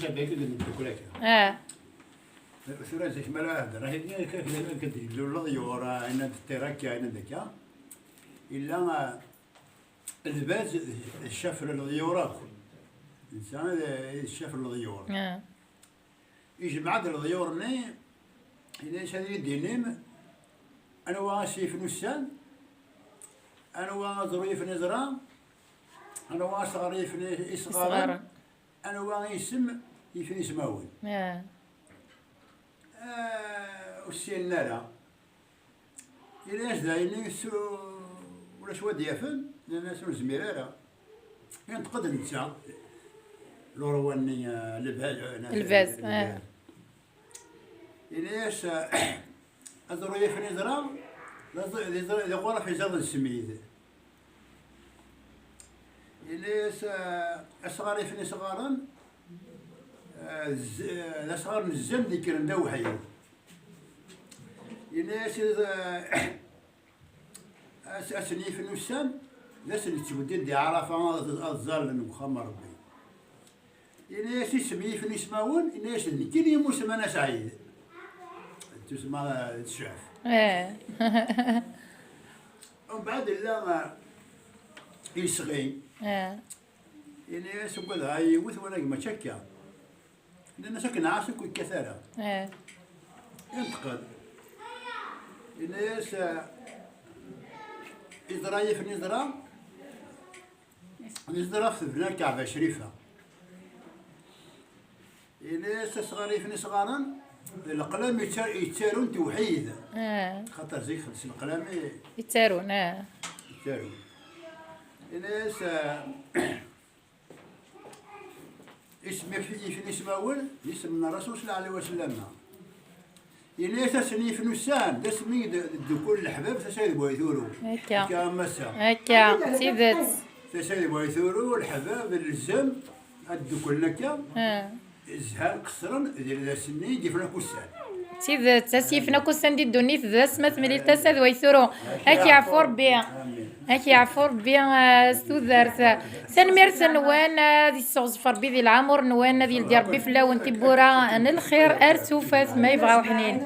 شبابيك ندوكلاك ثورة زيك مالا هذا هي كدير له ضيور انا التراكه انا ذاك الا الباز الشاف الضيورات الانسان الشاف الضيور يجمع هذا الضيور ني اذا شاد يدينيم انا واسي في نسان انا وظريف نزرا انا وصغري في إصغارا انا واسم يفني سماون والسين نارا إلا اش دايرين ولا شوا ديافن لأن سو زميرارا ينتقد نتا لورواني الفاز إلا اش أزرو يفني زرا لا غورا في زاد السميد إلا اش أصغر يفني صغارا الأصغر من الزم ديك رندا وحيد إلا أسني في النسان نسني تودين دي عرفة الظل وخمر ربي إلا سمي في نسماون إلا كي يموت أنا سعيد تسمى الشعف ومن بعد لا يسغي إلا سقول هاي يوث ولا ما تشكى لأن سكن عاشق والكثرة ينتقد الناس إزراي في نزرا في بنا كعبة شريفة الناس صغاري في صغارا القلم يتسارون توحيد خاطر زي خلص القلم يتسارون الناس اسمي في اسماول اسم الرسول صلى الله عليه وسلم إلا تسني في نسان تسمي الدكول الحباب تسيد بويثورو هكا مسا هكا سيدت تسيد بويثورو الحباب الزم الدكول لكا زهال قصرا إذا سني يجيفنا كسان سيدت تسيفنا كسان دي الدنيا ذا سمت ملي تسد ويثورو هكا عفو ربي هكي عفو ربي ستوذرت سنميرت نوان دي الصغفر بي ذي العمر نوان دي ربي فلاون تبورا ان الخير ارسوفات ما يبغاو حنين